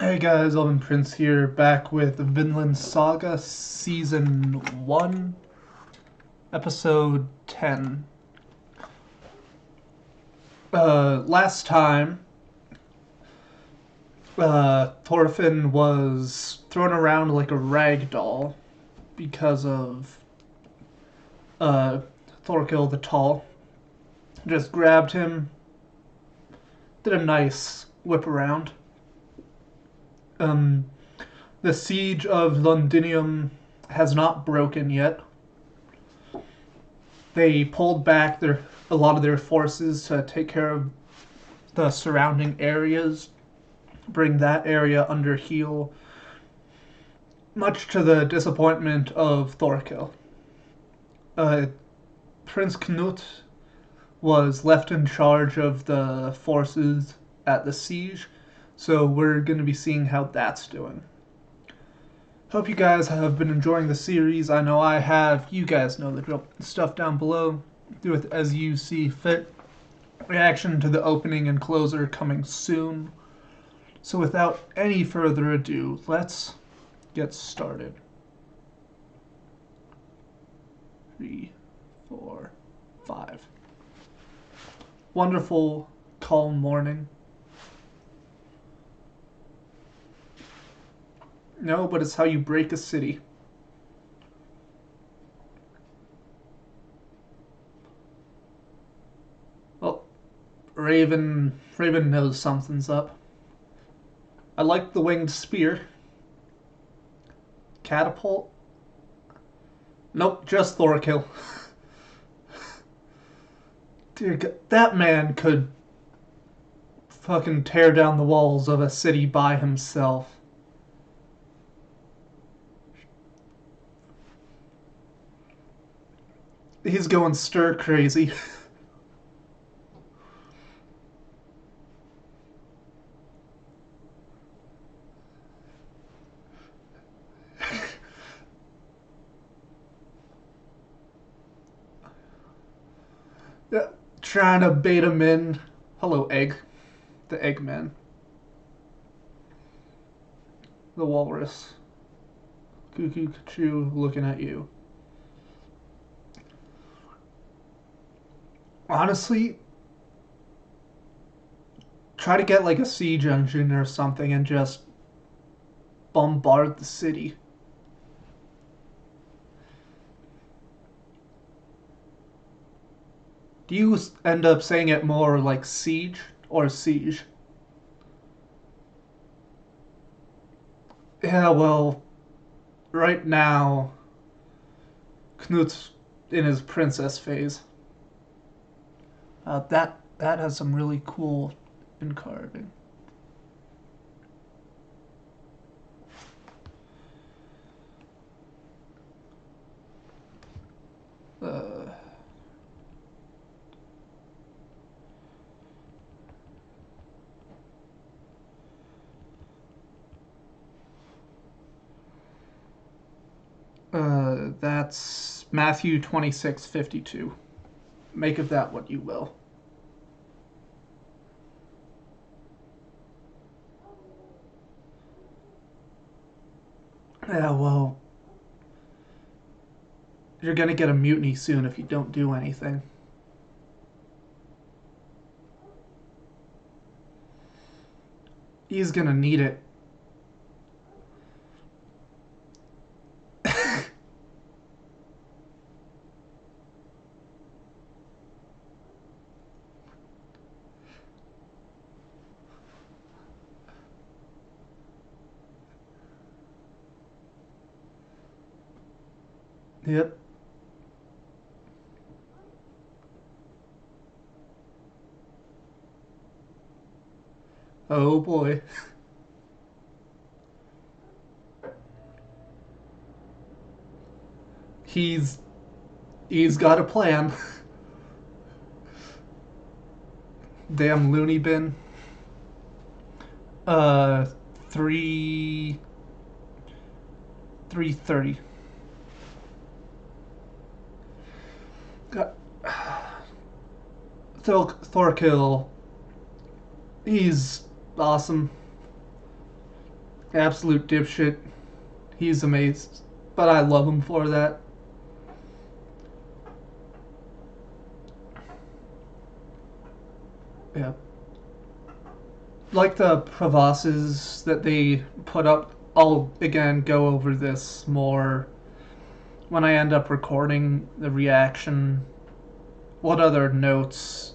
Hey guys, Elvin Prince here, back with Vinland Saga Season 1, Episode 10. Last time, Thorfinn was thrown around like a rag doll because of Thorkill the Tall. Just grabbed him, did a nice whip around. Um, the siege of Londinium has not broken yet. They pulled back a lot of their forces to take care of the surrounding areas, bring that area under heel, much to the disappointment of Thorkill. Uh, Prince Knut was left in charge of the forces at the siege, so we're going to be seeing how that's doing. Hope you guys have been enjoying the series. I know I have. You guys know the drill. Stuff down below. Do it as you see fit. Reaction to the opening and closer coming soon. So without any further ado, let's get started. 3, 4, 5. Wonderful, calm morning. No, but it's how you break a city. Well, Raven knows something's up. I like the winged spear. Catapult? Nope, just Thorkill. Dear God, that man could fucking tear down the walls of a city by himself. He's going stir crazy. Yeah, trying to bait him in. Hello, Egg. The Eggman. The Walrus. Cuckoo, Choo, looking at you. Honestly, try to get like a siege engine or something and just bombard the city. Do you end up saying it more like siege or siege? Yeah, well, right now, Knut's in his princess phase. That has some really cool carving. Uh, that's Matthew 26:52. Make of that what you will. Yeah, well, you're gonna get a mutiny soon if you don't do anything. He's gonna need it. Yep. Oh boy. He's he's got a plan. Damn loony bin. Uh, 3:30. Thorkill, he's awesome. Absolute dipshit. He's amazing. But I love him for that. Yeah. Like the crevasses that they put up, I'll again go over this more when I end up recording the reaction. What other notes?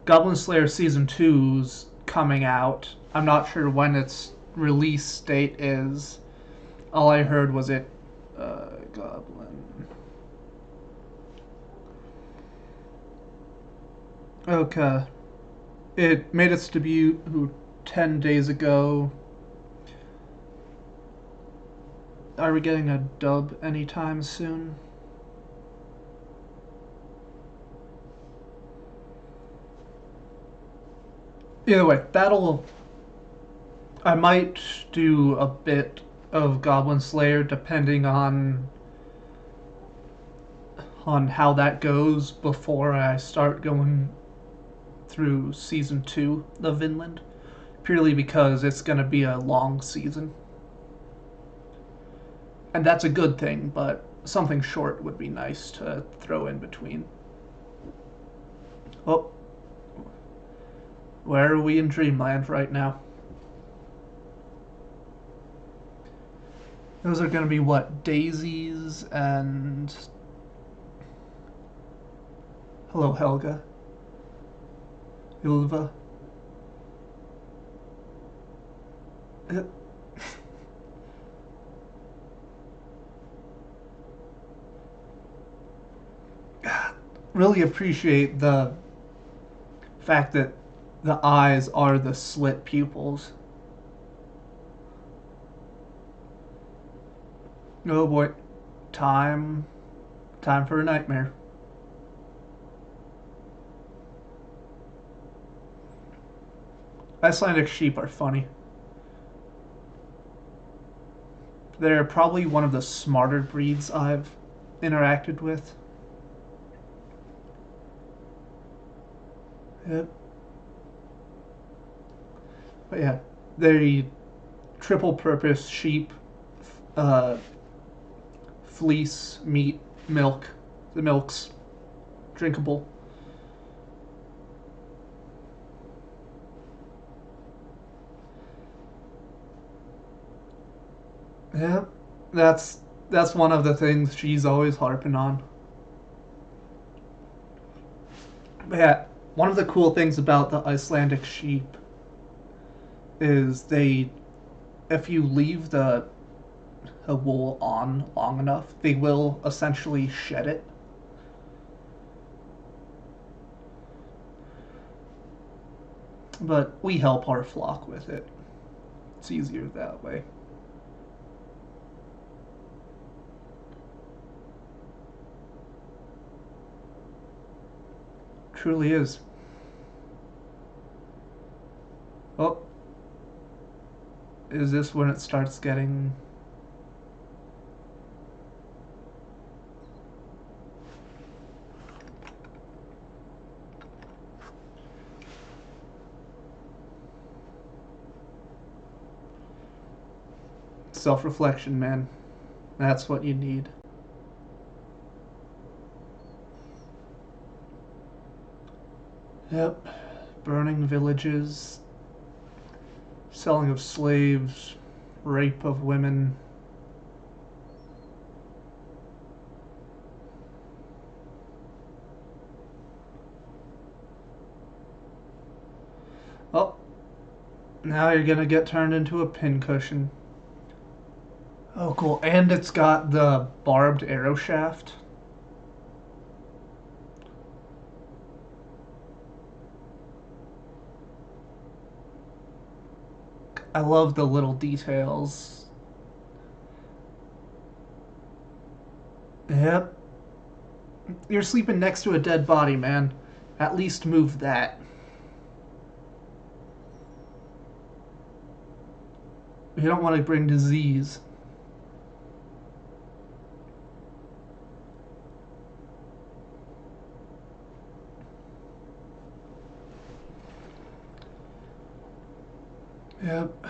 Goblin Slayer Season 2's coming out. I'm not sure when its release date is. All I heard was it. Goblin. Okay. It made its debut 10 days ago. Are we getting a dub anytime soon? Either way, that'll. I might do a bit of Goblin Slayer depending on how that goes before I start going through season 2 of Vinland, purely because it's going to be a long season. And that's a good thing, but something short would be nice to throw in between. Oh, where are we in Dreamland right now? Those are going to be what? Daisies and. Hello, Helga. Ylva. Really appreciate the fact that the eyes are the slit pupils. Oh boy. Time. Time for a nightmare. Icelandic sheep are funny. They're probably one of the smarter breeds I've interacted with. Yep. But yeah, they triple purpose sheep, uh, fleece, meat, milk. The milk's drinkable. Yeah, that's one of the things she's always harping on. But yeah, one of the cool things about the Icelandic sheep is if you leave the wool on long enough, they will essentially shed it. But we help our flock with it. It's easier that way. Truly is. Oh, is this when it starts getting. Self reflection, man. That's what you need. Yep. Burning villages, selling of slaves, rape of women. Oh, now you're gonna get turned into a pincushion. Oh, cool. And it's got the barbed arrow shaft. I love the little details. Yep. You're sleeping next to a dead body, man. At least move that. You don't want to bring disease. Yep.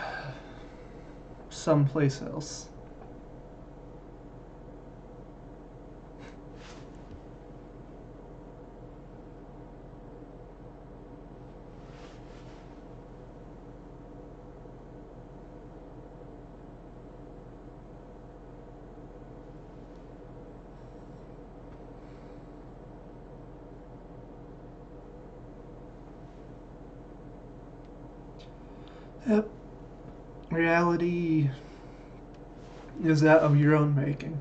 someplace else. Yep. Reality is that of your own making.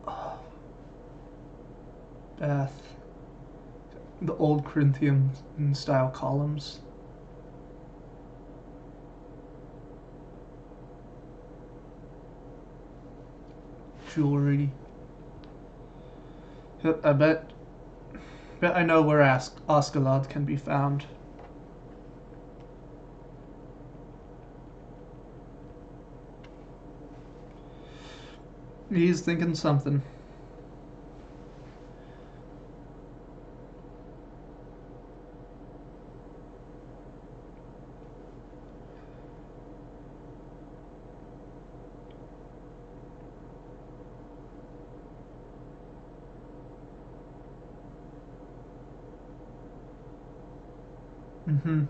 Oh, Bath. The old Corinthian style columns. Jewelry. Yep, bet I know where Askeladd can be found. He's thinking something. Mm-hmm.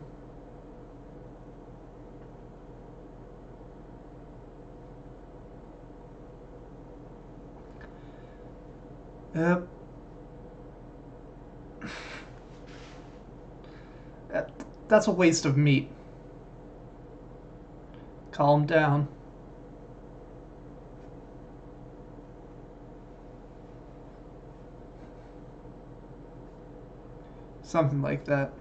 Yep. That's a waste of meat. Calm down. Something like that.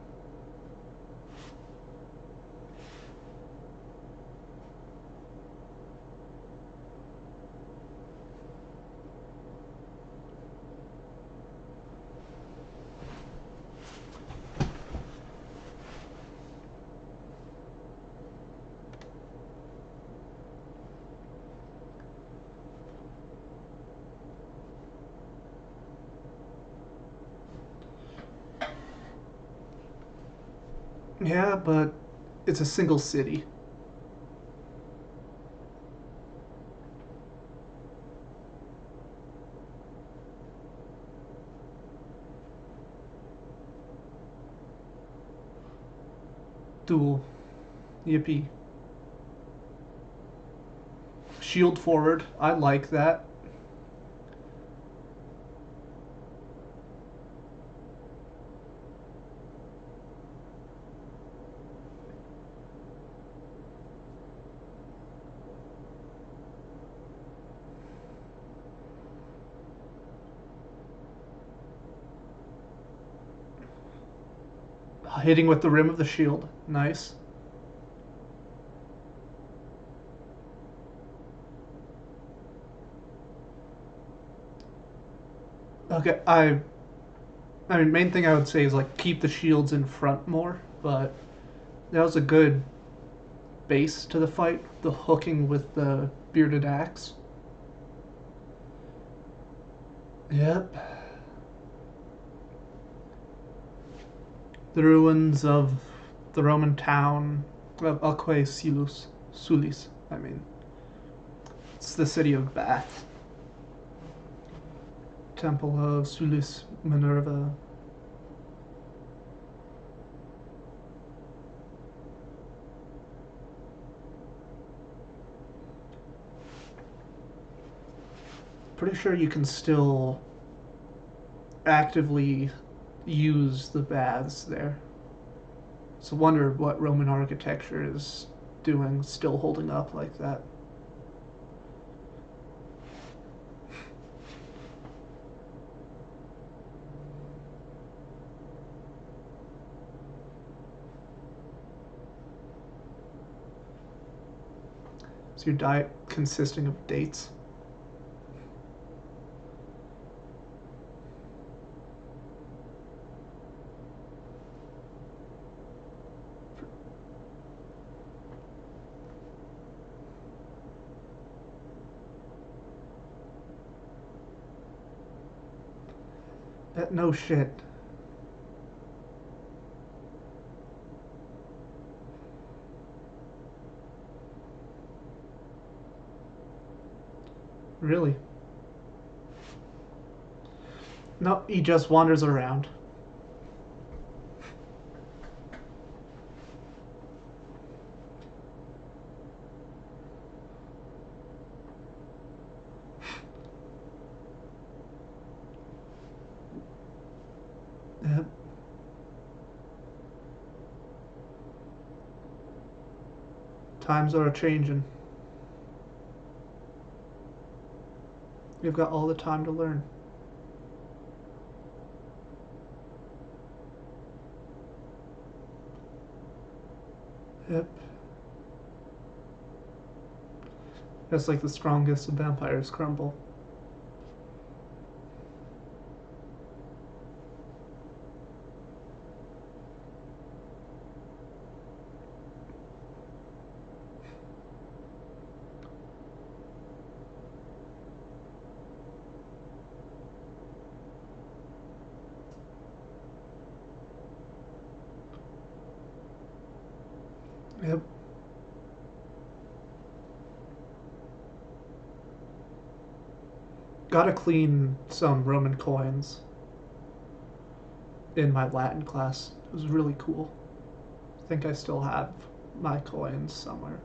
Yeah, but it's a single city. Duel. Yippee. Shield forward. I like that. Hitting with the rim of the shield. Nice. Okay, I mean, main thing I would say is like keep the shields in front more, but that was a good base to the fight. The hooking with the bearded axe. Yep. The ruins of the Roman town of Aquae Sulis. I mean, it's the city of Bath. Temple of Sulis Minerva. Pretty sure you can still actively use the baths there. So wonder what Roman architecture is doing, still holding up like that. Is your diet consisting of dates? No shit. Really? No, he just wanders around. Yep. Times are a changing. You've got all the time to learn. Yep. Just like the strongest of vampires crumble. Yep. Gotta clean some Roman coins in my Latin class. It was really cool. I think I still have my coins somewhere.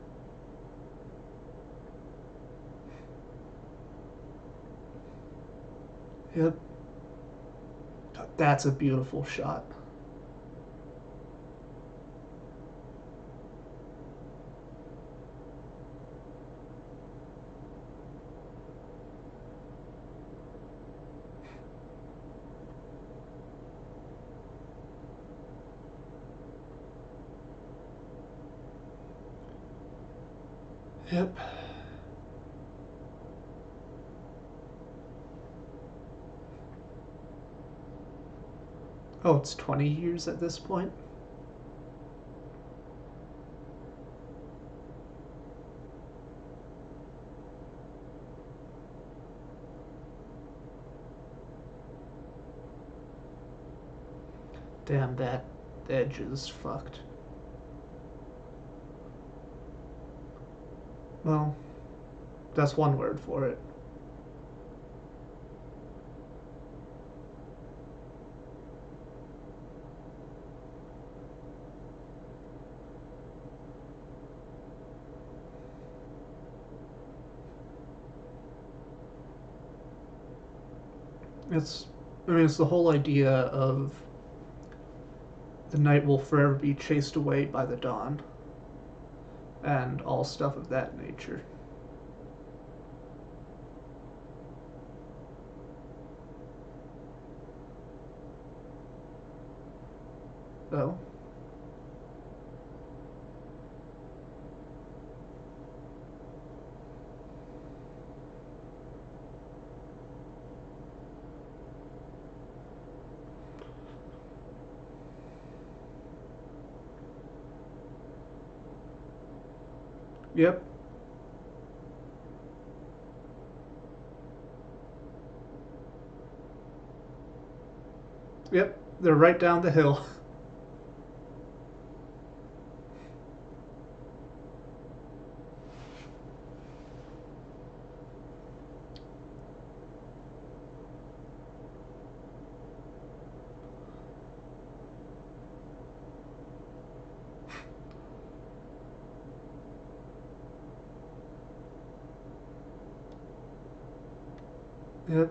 Yep. That's a beautiful shot. Yep. Oh, it's 20 years at this point? Damn, that edge is fucked. Well, that's one word for it. It's, I mean, it's the whole idea of the night will forever be chased away by the dawn, and all stuff of that nature. Oh, yep, yep, they're right down the hill. Yep.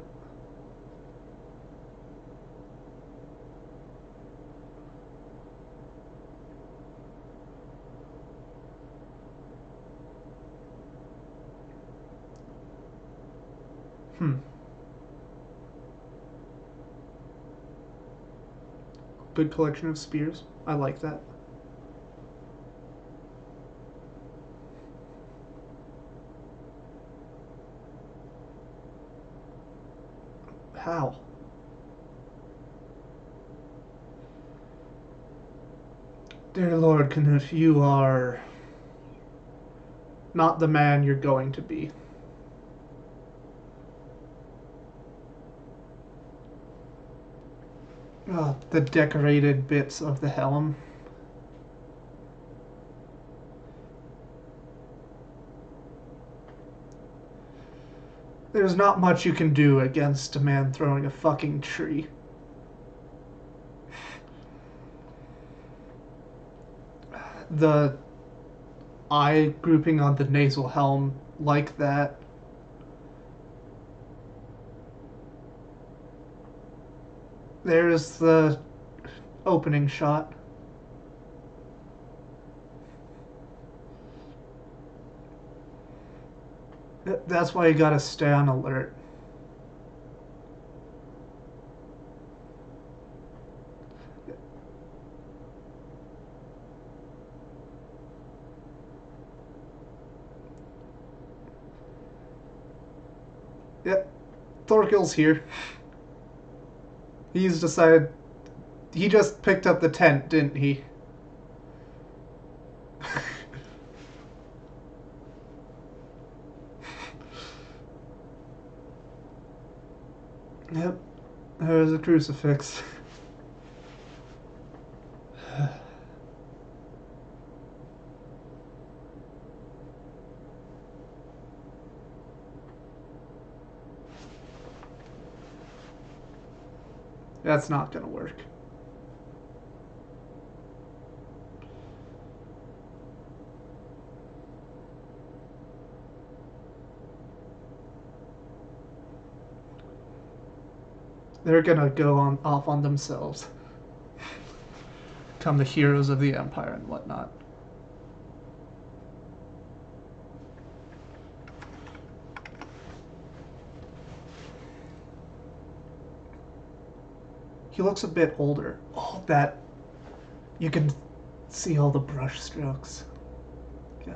Hmm. Good collection of spears. I like that. How? Dear Lord Canute, you are not the man you're going to be. The decorated bits of the helm. There's not much you can do against a man throwing a fucking tree. The eye grouping on the nasal helm like that. There's the opening shot. That's why you gotta stay on alert. Yep, Thorkill's here. He's decided. He just picked up the tent, didn't he? Yep, there's a crucifix. That's not gonna work. They're gonna go on off on themselves. Become the heroes of the Empire and whatnot. He looks a bit older. Oh, that... You can see all the brush strokes. God.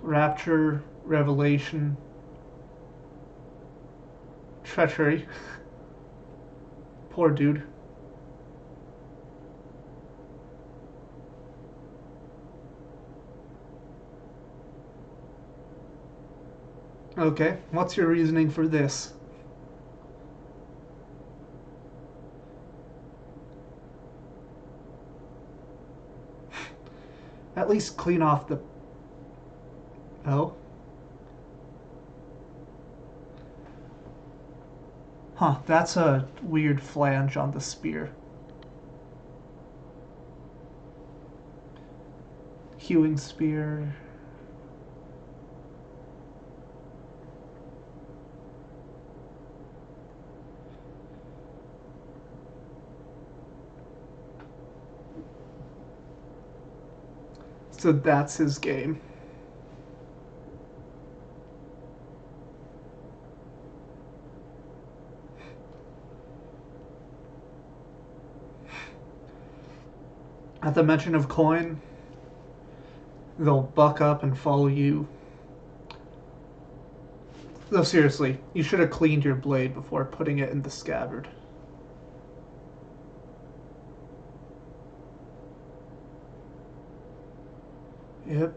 Rapture, revelation, treachery. Poor dude. Okay, what's your reasoning for this? At least clean off the... Oh? Huh, that's a weird flange on the spear. Hewing spear... So that's his game. At the mention of coin, they'll buck up and follow you. No, seriously, you should have cleaned your blade before putting it in the scabbard. Yep.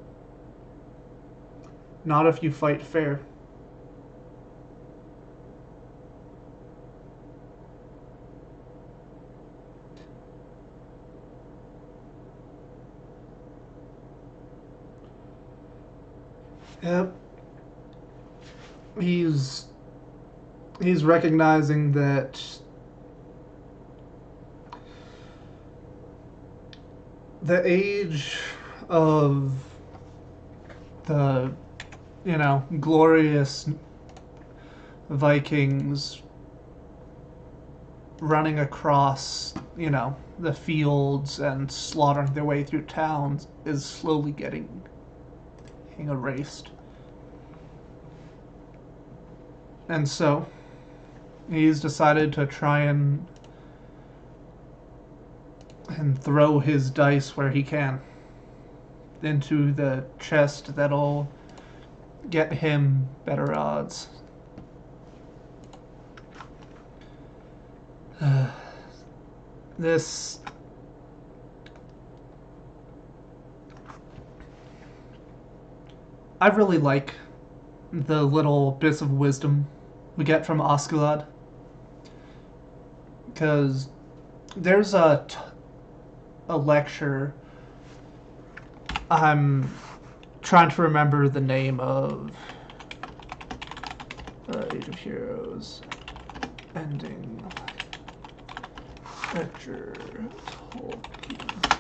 Not if you fight fair. Yep. He's recognizing that the age of the, glorious Vikings running across, the fields and slaughtering their way through towns is slowly getting erased. And so, he's decided to try and throw his dice where he can into the chest that'll get him better odds. This... I really like the little bits of wisdom we get from Askeladd. Because there's a lecture. I'm trying to remember the name of Age of Heroes ending lecture. Tolkien.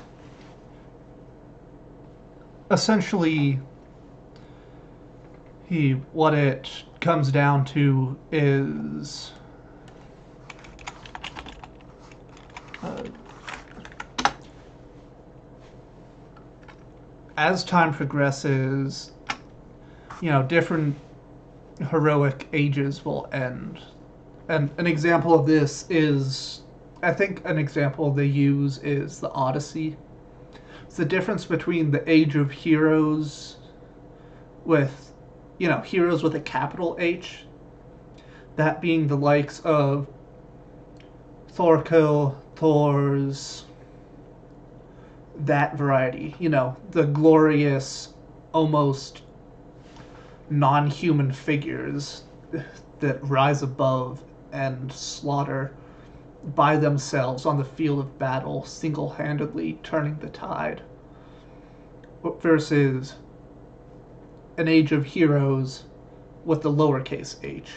Essentially, what it comes down to is as time progresses, different heroic ages will end. And an example of this is, I think an example they use is the Odyssey. It's the difference between the Age of Heroes with, heroes with a capital H, that being the likes of Thorkel, Thor's, that variety, the glorious, almost non-human figures that rise above and slaughter by themselves on the field of battle, single-handedly turning the tide, versus an Age of Heroes with the lowercase h,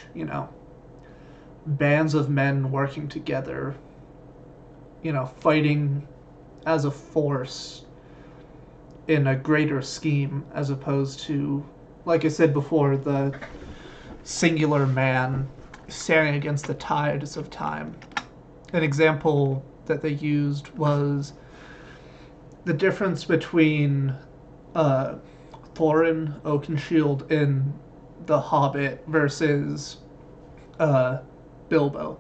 bands of men working together, fighting as a force in a greater scheme, as opposed to, like I said before, the singular man standing against the tides of time. An example that they used was the difference between Thorin Oakenshield in The Hobbit versus Bilbo.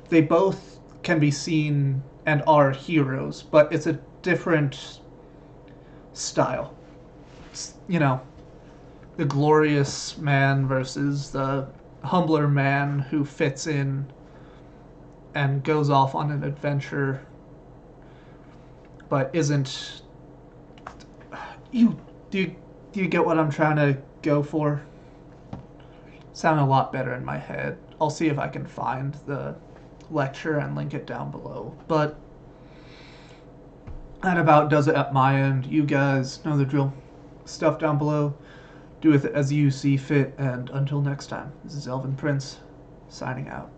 They both can be seen and are heroes, but it's a different style. The glorious man versus the humbler man who fits in and goes off on an adventure, but isn't. Do you get what I'm trying to go for? Sound a lot better in my head. I'll see if I can find the lecture and link it down below. But that about does it at my end. You guys know the drill. Stuff down below. Do with it as you see fit, and until next time, this is Elvin Prince, signing out.